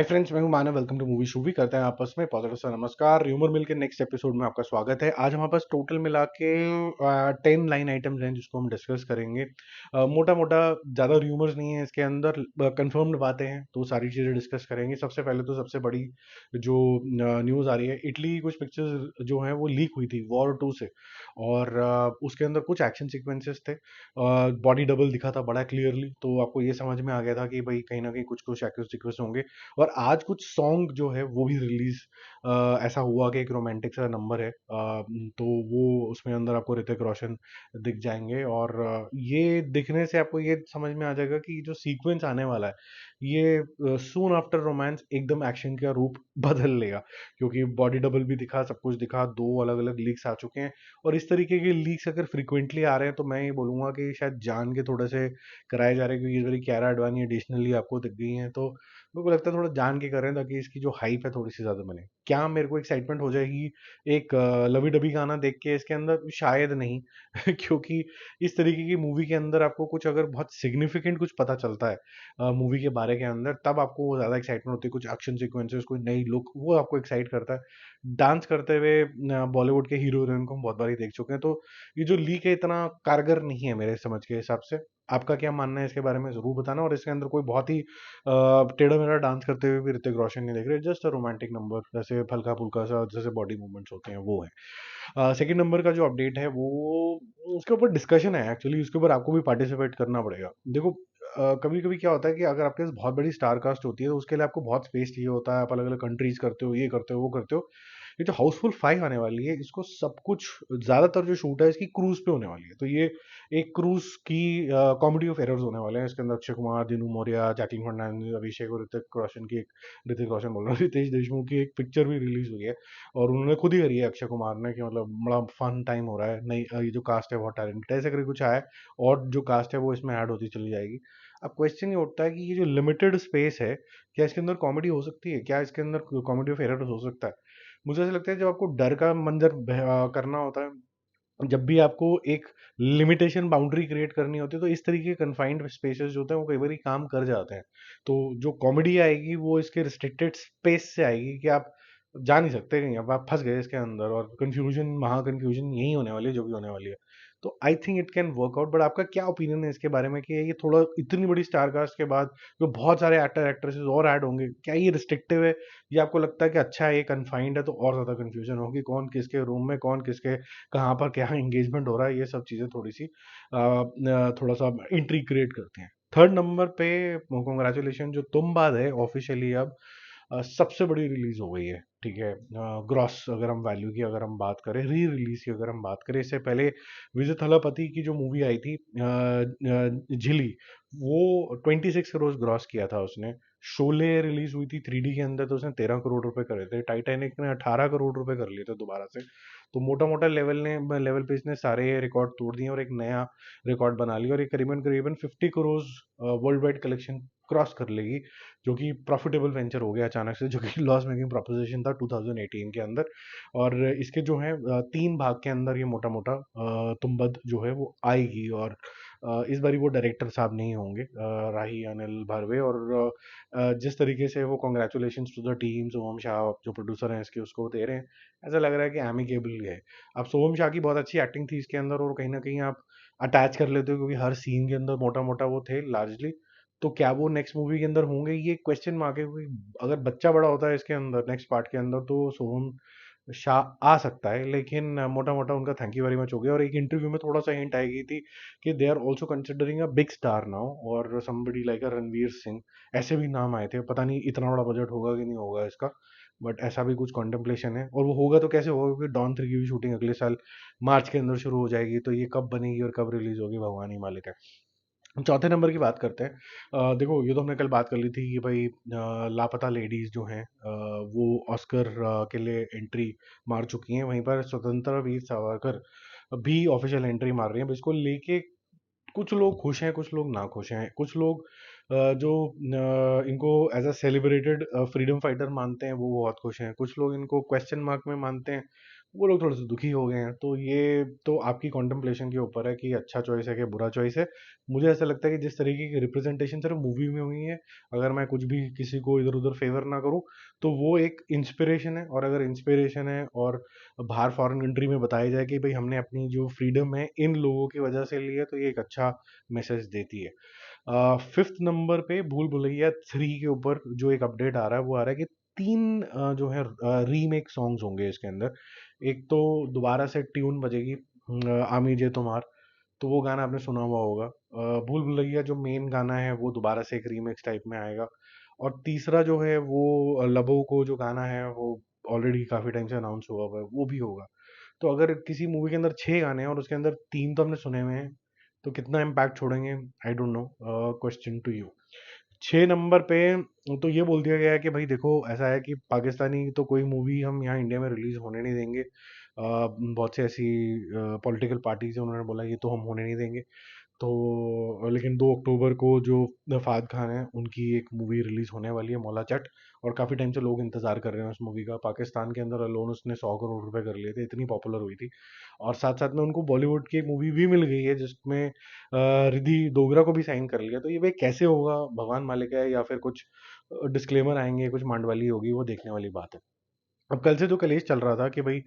हाय friends, मैं हूं Manav. Welcome to movie शूवी। करते हैं आपस में पॉजिटिव सा नमस्कार। र्यूमर मिल के नेक्स्ट एपिसोड में आपका स्वागत है। आज हमारे पास टोटल मिला के 10 लाइन आइटम्स हैं जिसको हम डिस्कस करेंगे। मोटा मोटा ज़्यादा र्यूमर्स नहीं है इसके अंदर, कंफर्म्ड बातें हैं, तो सारी चीज़ें डिस्कस करेंगे। सबसे पहले तो सबसे बड़ी जो न्यूज़ आ रही है, इटली की कुछ पिक्चर्स जो हैं वो लीक हुई थी वॉर 2 से, और उसके अंदर कुछ एक्शन सीक्वेंसेस थे। बॉडी डबल दिखा था बड़ा क्लियरली, तो आपको ये समझ में आ गया था कि भाई कहीं ना कहीं कुछ कुछ एक्शन सीक्वेंस होंगे। और आज कुछ सॉन्ग जो है वो भी रिलीज ऐसा हुआ कि एक रोमांटिक सा नंबर है, तो वो उसमें अंदर आपको ऋतिक रोशन दिख जाएंगे। और ये दिखने से आपको ये समझ में आ जाएगा कि जो सीक्वेंस आने वाला है ये सून आफ्टर रोमांस एकदम एक्शन का रूप बदल लेगा, क्योंकि बॉडी डबल भी दिखा, सब कुछ दिखा, दो अलग अलग लीक्स आ चुके हैं। और इस तरीके के लीक्स अगर फ्रिक्वेंटली आ रहे हैं तो मैं ये बोलूंगा कि शायद जान के थोड़े से कराए जा रहे हैं, क्योंकि इस बारी क्यारा अडवाणी एडिशनली आपको दिख गई हैं, तो मेरे को लगता है थोड़ा जान के कर रहे हैं ताकि इसकी जो हाइप है थोड़ी सी ज्यादा बने। क्या मेरे को एक्साइटमेंट हो जाएगी एक लवी डबी गाना देख के इसके अंदर? शायद नहीं। क्योंकि इस तरीके की मूवी के अंदर आपको कुछ अगर बहुत सिग्निफिकेंट कुछ पता चलता है मूवी के बारे के अंदर, तब आपको ज्यादा एक्साइटमेंट होती है। कुछ एक्शन सीक्वेंसेस, कोई नई लुक, वो आपको एक्साइट करता है। डांस करते हुए बॉलीवुड के हीरो हीरोइन को हम बहुत बार देख चुके हैं, तो ये जो लीक है इतना कारगर नहीं है मेरे समझ के हिसाब से। आपका क्या मानना है इसके बारे में जरूर बताना। और इसके अंदर कोई बहुत ही टेढ़ा मेढ़ा डांस करते हुए भी ऋतिक रोशन नहीं देख रहे, जस्ट अ रोमांटिक नंबर, जैसे हल्का फुल्का सा जैसे बॉडी मूवमेंट्स होते हैं वो है। सेकंड नंबर का जो अपडेट है वो, उसके ऊपर डिस्कशन है एक्चुअली, उसके ऊपर आपको भी पार्टिसिपेट करना पड़ेगा। देखो, कभी कभी क्या होता है कि अगर आपके पास बहुत बड़ी स्टार कास्ट होती है तो उसके लिए आपको बहुत स्पेस चाहिए होता है, आप अलग अलग कंट्रीज करते हो, ये करते हो, वो करते हो। ये जो हाउसफुल 5 आने वाली है, इसको सब कुछ ज्यादातर जो शूट है इसकी क्रूज पे होने वाली है, तो ये एक क्रूज की कॉमेडी ऑफ एरर्स होने वाले हैं। इसके अंदर अक्षय कुमार, दिनू मौर्य, जैकलीन फर्नांडिस, अभिषेक और ऋतिक रोशन बोल रहा हूँ, रितेश देशमुख की एक पिक्चर भी रिलीज हुई है। और उन्होंने खुद ही करी है अक्षय कुमार ने कि मतलब बड़ा फन टाइम हो रहा है, नई ये जो कास्ट है बहुत टैलेंटेड है, ऐसे करके कुछ आया है। और जो कास्ट है वो इसमें ऐड होती चली जाएगी। अब क्वेश्चन ये उठता है कि ये जो लिमिटेड स्पेस है, क्या इसके अंदर कॉमेडी हो सकती है? क्या इसके अंदर कॉमेडी ऑफ एरर्स हो सकता है? मुझे ऐसा लगता है जब आपको डर का मंजर करना होता है, जब भी आपको एक लिमिटेशन बाउंड्री क्रिएट करनी होती है, तो इस तरीके के कन्फाइंड स्पेसेस जो होते हैं वो कई बार काम कर जाते हैं। तो जो कॉमेडी आएगी वो इसके रिस्ट्रिक्टेड स्पेस से आएगी कि आप जा नहीं सकते कहीं, अब आप फंस गए इसके अंदर, और कंफ्यूजन, महा कंफ्यूजन यही होने वाली है जो भी होने वाली है। तो I think it can work out. But आपका क्या ओपिनियन है इसके बारे में कि ये थोड़ा इतनी बड़ी स्टार कास्ट के बाद जो बहुत सारे एक्टर एक्ट्रेसेस और ऐड होंगे, क्या ये रिस्ट्रिक्टिव है, या आपको लगता है कि अच्छा है ये कन्फाइंड है तो और ज्यादा कंफ्यूजन होगी, कौन किसके रूम में, कौन किसके कहाँ पर क्या एंगेजमेंट हो रहा है, ये सब चीज़ें थोड़ी सी थोड़ा सा इंट्री क्रिएट करती हैं। थर्ड नंबर पे, कॉन्ग्रेचुलेशन, जो तुम बात है ऑफिशियली अब सबसे बड़ी रिलीज हो गई है। ठीक है, ग्रॉस अगर हम वैल्यू की अगर हम बात करें, री रिलीज की अगर हम बात करें, इससे पहले विजय थलापति की जो मूवी आई थी झिली, वो 26 करोड़ ग्रॉस किया था उसने। शोले रिलीज हुई थी 3D के अंदर, तो उसने 13 करोड़ रुपए करे थे। टाइटैनिक ने 18 करोड़ रुपए कर लिए थे दोबारा से। तो मोटा मोटा लेवल पे इसने सारे रिकॉर्ड तोड़ दिए और एक नया रिकॉर्ड बना लिया, और ये करीबन करीबन 50 crore world wide collection cross कर लेगी, जो कि प्रॉफिटेबल वेंचर हो गया अचानक से, जो कि लॉस मेकिंग प्रोपोजिशन था 2018 के अंदर। और इसके जो है 3 भाग के अंदर ये मोटा मोटा तुम्बद जो है वो आएगी। और इस बारी वो डायरेक्टर साहब नहीं होंगे, राही अनिल भारवे। और जिस तरीके से वो कॉन्ग्रेचुलेशन टू द टीम, सोहम शाह जो प्रोड्यूसर हैं इसके, उसको दे रहे हैं, ऐसा लग रहा है कि एमिकेबल है। अब सोहम शाह की बहुत अच्छी एक्टिंग थी इसके अंदर, और कहीं ना कहीं आप अटैच कर लेते हो क्योंकि हर सीन के अंदर मोटा मोटा वो थे लार्जली। तो क्या वो नेक्स्ट मूवी के अंदर होंगे, ये क्वेश्चन मार्क है, क्योंकि अगर बच्चा बड़ा होता है इसके अंदर नेक्स्ट पार्ट के अंदर तो सोहम शाह आ सकता है। लेकिन मोटा मोटा उनका थैंक यू वेरी मच हो गया। और एक इंटरव्यू में थोड़ा सा हिंट आई गई थी कि they are also considering a big star now, और somebody like a Ranveer Singh, ऐसे भी नाम आए थे। पता नहीं इतना बड़ा बजट होगा कि नहीं होगा इसका, बट ऐसा भी कुछ कॉन्टेम्पलेशन है। और वो होगा तो कैसे होगा, क्योंकि डॉन 3 की भी शूटिंग अगले साल मार्च के अंदर शुरू हो जाएगी, तो ये कब बनेगी और कब रिलीज होगी भगवान ही मालिक है। हम चौथे नंबर की बात करते हैं। देखो, ये तो हमने कल बात कर ली थी कि भाई लापता लेडीज जो हैं वो ऑस्कर के लिए एंट्री मार चुकी हैं। वहीं पर स्वतंत्र वीर सावरकर भी ऑफिशियल एंट्री मार रही हैं। अब इसको लेके कुछ लोग खुश हैं, कुछ लोग ना खुश हैं। कुछ लोग जो इनको as a celebrated freedom fighter मानते हैं वो बहुत खुश हैं। कुछ लोग इनको क्वेश्चन मार्क में मानते हैं, वो लोग थोड़े से दुखी हो गए हैं। तो ये तो आपकी कॉन्टेम्पलेशन के ऊपर है कि अच्छा चॉइस है कि बुरा चॉइस है। मुझे ऐसा लगता है कि जिस तरीके की रिप्रेजेंटेशन सिर्फ मूवी में हुई है, अगर मैं कुछ भी किसी को इधर उधर फेवर ना करूँ, तो वो एक इंस्पिरेशन है। और अगर इंस्पिरेशन है और बाहर फॉरेन कंट्री में बताया जाए कि भाई हमने अपनी जो फ्रीडम है इन लोगों की वजह से ली है, तो ये एक अच्छा मैसेज देती है। फिफ्थ नंबर पे भूल भुलैया 3 के ऊपर जो एक अपडेट आ रहा है वो आ रहा है कि 3 जो है रीमेक सॉन्ग्स होंगे इसके अंदर। एक तो दोबारा से ट्यून बजेगी, आमी जे तुम्हार, तो वो गाना आपने सुना हुआ होगा। भूल भुलैया जो मेन गाना है वो दोबारा से एक रीमिक्स टाइप में आएगा। और तीसरा जो है वो लबो को जो गाना है वो ऑलरेडी काफी टाइम से अनाउंस हुआ हुआ है, वो भी होगा। तो अगर किसी मूवी के अंदर 6 गाने हैं और उसके अंदर 3 तो हमने सुने हुए हैं, तो कितना इम्पैक्ट छोड़ेंगे? I don't know. Question to you. 6 number पे तो ये बोल दिया गया है कि भाई देखो ऐसा है कि पाकिस्तानी तो कोई मूवी हम यहाँ इंडिया में रिलीज होने नहीं देंगे। बहुत से ऐसी पॉलिटिकल पार्टीज हैं, उन्होंने बोला ये तो हम होने नहीं देंगे। तो लेकिन 2 अक्टूबर को जो फहाद खान है उनकी एक मूवी रिलीज होने वाली है, मौला चट। और काफी टाइम से लोग इंतजार कर रहे हैं उस मूवी का। पाकिस्तान के अंदर अलोन उसने 100 करोड़ रुपए कर लिए थे, इतनी पॉपुलर हुई थी। और साथ साथ में उनको बॉलीवुड की एक मूवी भी मिल गई है जिसमें रिद्धि डोगरा को भी साइन कर लिया। तो ये भाई कैसे होगा, भगवान मालिक है या फिर कुछ डिस्क्लेमर आएंगे, कुछ मांडवाली होगी, वो देखने वाली बात है। अब कल से जो कलेश चल रहा था कि भाई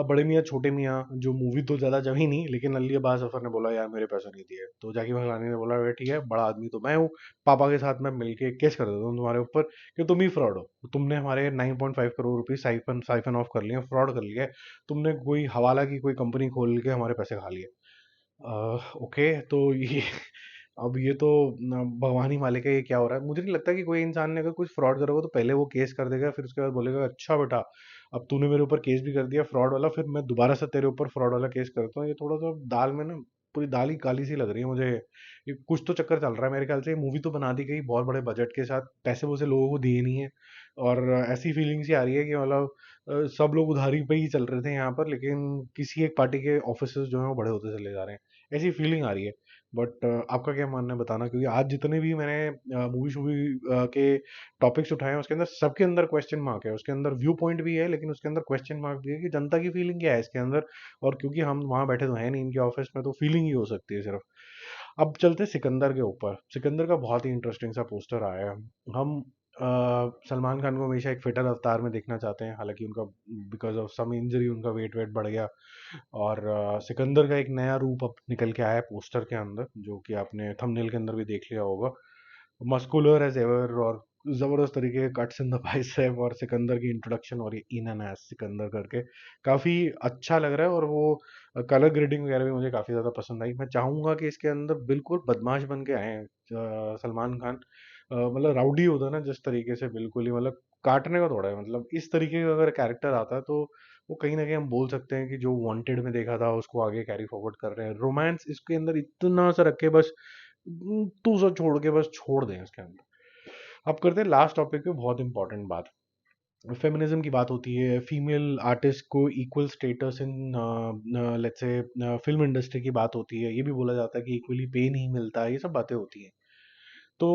बड़े मियाँ छोटे मियाँ जो मूवी तो ज्यादा जमी नहीं, लेकिन अली अब्बास जफर ने बोला यार मेरे पैसे नहीं दिए, तो जाकिर भगलानी ने बोला "अरे ठीक है, बड़ा आदमी तो मैं हूँ, पापा के साथ मैं मिलके केस कर देता हूँ तुम्हारे ऊपर कि तुम ही फ्रॉड हो, तुमने हमारे 9.5 करोड़ रुपए साइफन साइफन ऑफ कर लिए, फ्रॉड कर लिया है, तुमने कोई हवाला की कोई कंपनी खोल के हमारे पैसे खा लिए"। ओके, तो ये अब ये तो भगवान ही मालिक है, ये क्या हो रहा है? मुझे नहीं लगता कि कोई इंसान ने अगर कुछ फ्रॉड करोगे तो पहले वो केस कर देगा, फिर उसके बाद बोलेगा अच्छा बेटा अब तूने मेरे ऊपर केस भी कर दिया फ्रॉड वाला, फिर मैं दोबारा से तेरे ऊपर फ्रॉड वाला केस करता हूँ। ये थोड़ा सा दाल में ना, पूरी दाल ही काली सी लग रही है मुझे। ये कुछ तो चक्कर चल रहा है मेरे ख्याल से। मूवी तो बना दी गई बहुत बड़े बजट के साथ, पैसे वैसे लोगों को दिए नहीं है। और ऐसी फीलिंग सी आ रही है कि मतलब सब लोग उधारी पे ही चल रहे थे यहाँ पर, लेकिन किसी एक पार्टी के ऑफिसर्स जो हैं वो बड़े होते चले जा रहे हैं, ऐसी फीलिंग आ रही है। बट आपका क्या मानना है बताना, क्योंकि आज जितने भी मैंने मूवी शूवी के टॉपिक्स उठाए हैं उसके अंदर सबके अंदर क्वेश्चन मार्क है, उसके अंदर व्यू पॉइंट भी है लेकिन उसके अंदर क्वेश्चन मार्क भी है कि जनता की फीलिंग क्या है इसके अंदर। और क्योंकि हम वहां बैठे तो हैं नहीं इनके ऑफिस में, तो फीलिंग ही हो सकती है सिर्फ। अब चलते सिकंदर के ऊपर। सिकंदर का बहुत ही इंटरेस्टिंग सा पोस्टर आया है। हम सलमान खान को हमेशा एक फिटर अवतार में देखना चाहते हैं, हालांकि उनका बिकॉज ऑफ सम इंजरी उनका वेट वेट बढ़ गया। और सिकंदर का एक नया रूप अब निकल के आया है पोस्टर के अंदर, जो कि आपने थंबनेल के अंदर भी देख लिया होगा। मस्कुलर एज एवर और जबरदस्त तरीके के कट्स इन द बाइसेप, और सिकंदर की इंट्रोडक्शन और ये इन एन एस सिकंदर करके काफी अच्छा लग रहा है। और वो कलर ग्रेडिंग वगैरह भी मुझे काफी ज्यादा पसंद आई। मैं चाहूंगा कि इसके अंदर बिल्कुल बदमाश बन के आए सलमान खान। मतलब राउडी होता है ना जिस तरीके से, बिल्कुल ही मतलब काटने का थोड़ा है, मतलब इस तरीके का अगर कैरेक्टर आता है तो वो कहीं ना कहीं हम बोल सकते हैं कि जो वांटेड में देखा था उसको आगे कैरी फॉरवर्ड कर रहे हैं। रोमांस इसके अंदर इतना सा रखे बस, तू सा छोड़ के बस छोड़ दें इसके अंदर। अब करते हैं लास्ट टॉपिक पे बहुत इंपॉर्टेंट बात। फेमिनिज्म की बात होती है, फीमेल आर्टिस्ट को equal status in let's say film industry की बात होती है। ये भी बोला जाता है कि इक्वली पे नहीं मिलता, ये सब बातें होती हैं। तो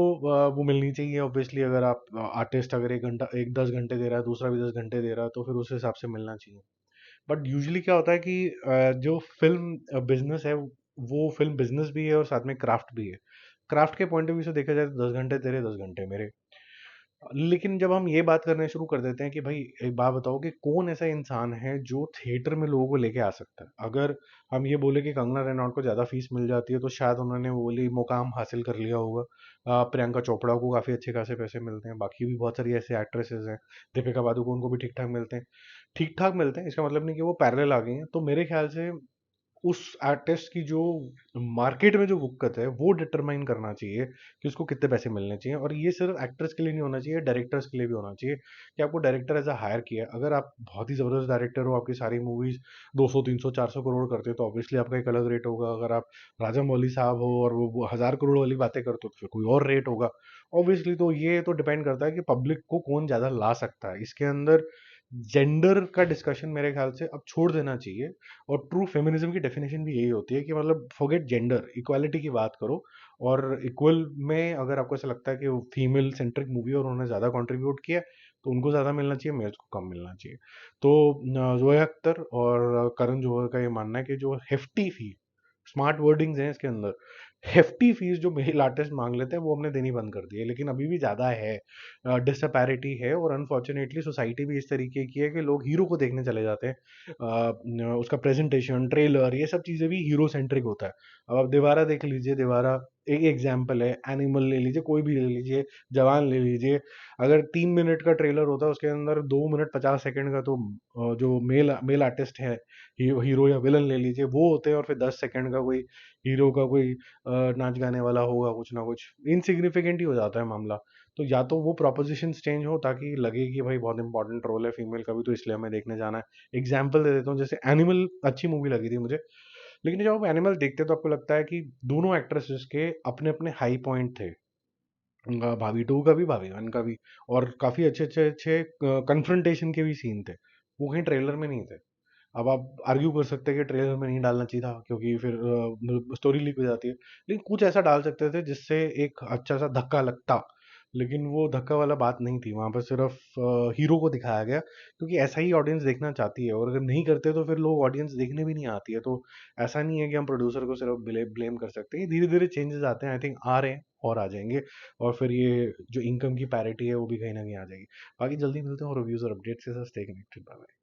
वो मिलनी चाहिए ऑब्वियसली। अगर आप आर्टिस्ट अगर 1 घंटा एक 10 घंटे दे रहा है, दूसरा भी 10 घंटे दे रहा है, तो फिर उस हिसाब से मिलना चाहिए। बट यूजुअली क्या होता है कि जो फिल्म बिजनेस है वो फिल्म बिजनेस भी है और साथ में क्राफ्ट भी है। क्राफ्ट के पॉइंट ऑफ व्यू से देखा जाए तो 10 घंटे तेरे 10 घंटे मेरे। लेकिन जब हम ये बात करने शुरू कर देते हैं कि भाई एक बात बताओ कि कौन ऐसा इंसान है जो थिएटर में लोगों को लेके आ सकता है। अगर हम ये बोले कि कंगना रनौत को ज़्यादा फीस मिल जाती है तो शायद उन्होंने वो वाली मुकाम हासिल कर लिया होगा। प्रियंका चोपड़ा को काफ़ी अच्छे खासे पैसे मिलते हैं, बाकी भी बहुत सारी ऐसे एक्ट्रेसेस हैं। दीपिका पादुकोण को भी ठीक ठाक मिलते हैं। ठीक ठाक मिलते हैं इसका मतलब नहीं कि वो पैरेलल आ गई हैं। तो मेरे ख्याल से उस आर्टिस्ट की जो मार्केट में जो वुक्कत है वो डिटरमाइन करना चाहिए कि उसको कितने पैसे मिलने चाहिए। और ये सिर्फ एक्टर्स के लिए नहीं होना चाहिए, डायरेक्टर्स के लिए भी होना चाहिए कि आपको डायरेक्टर एज अ हायर किया है। अगर आप बहुत ही ज़बरदस्त डायरेक्टर हो, आपकी सारी मूवीज 200 300 400 करोड़ करते हो, तो ऑब्वियसली आपका एक अलग रेट होगा। अगर आप राजा मौली साहब हो और वो 1000 करोड़ वाली बातें करते हो तो फिर कोई और रेट होगा ऑब्वियसली। तो ये तो डिपेंड करता है कि पब्लिक को कौन ज़्यादा ला सकता है। इसके अंदर जेंडर का डिस्कशन मेरे ख्याल से अब छोड़ देना चाहिए। और ट्रू फेमिनिज्म की डेफिनेशन भी यही होती है कि मतलब फॉरगेट जेंडर, इक्वालिटी की बात करो। और इक्वल में अगर आपको ऐसा लगता है कि वो फीमेल सेंट्रिक मूवी और उन्होंने ज़्यादा कंट्रीब्यूट किया है, तो उनको ज़्यादा मिलना चाहिए, मेल्स को कम मिलना चाहिए। तो जोया अख्तर और करण जौहर का ये मानना है कि जो हेफ्टी फी, स्मार्ट वर्डिंग्स हैं इसके अंदर, हेफ्टी फीस जो मेल आर्टिस्ट मांग लेते हैं वो हमने देनी बंद कर दी है, लेकिन अभी भी ज़्यादा है, डिसपैरिटी है। और अनफॉर्चुनेटली सोसाइटी भी इस तरीके की है कि लोग हीरो को देखने चले जाते हैं, उसका प्रेजेंटेशन, ट्रेलर, ये सब चीज़ें भी हीरो सेंट्रिक होता है। अब आप दीवारा देख लीजिए, दीवारा एक एग्जाम्पल है, एनिमल ले लीजिए, कोई भी ले लीजिए, जवान ले लीजिए। अगर 3 मिनट का ट्रेलर होता है उसके अंदर 2 मिनट 50 सेकंड का तो जो मेल आर्टिस्ट है, हीरो या विलन ले लीजिए, वो होते हैं, और फिर 10 सेकंड का कोई हीरो का कोई नाच गाने वाला होगा, कुछ ना कुछ इनसिग्निफिकेंट ही हो जाता है मामला। तो या तो वो प्रोपोजिशन चेंज हो ताकि लगे कि भाई बहुत इंपॉर्टेंट रोल है फीमेल का भी, तो इसलिए हमें देखने जाना है। एग्जाम्पल दे देता हूँ, जैसे एनिमल अच्छी मूवी लगी थी मुझे, लेकिन जब आप एनिमल देखते हैं तो आपको लगता है कि दोनों एक्ट्रेसेस के अपने अपने हाई पॉइंट थे, भाभी टू का भी, भाभी वन का भी, और काफी अच्छे अच्छे अच्छे कन्फ्रंटेशन के भी सीन थे, वो कहीं ट्रेलर में नहीं थे। अब आप आर्ग्यू कर सकते हैं कि ट्रेलर में नहीं डालना चाहिए था क्योंकि फिर स्टोरी लीक हो जाती है, लेकिन कुछ ऐसा डाल सकते थे जिससे एक अच्छा सा धक्का लगता। लेकिन वो धक्का वाला बात नहीं थी, वहां पर सिर्फ हीरो को दिखाया गया, क्योंकि ऐसा ही ऑडियंस देखना चाहती है, और अगर नहीं करते तो फिर लोग ऑडियंस देखने भी नहीं आती है। तो ऐसा नहीं है कि हम प्रोड्यूसर को सिर्फ ब्लेम कर सकते हैं, धीरे धीरे चेंजेस आते हैं, आई थिंक आ रहे हैं और आ जाएंगे, और फिर ये जो इनकम की पैरिटी है वो भी कहीं ना कहीं आ जाएगी। बाकी जल्दी मिलते हैं और रिव्यूज और अपडेट्स के साथ, स्टे कनेक्टेड, बाय।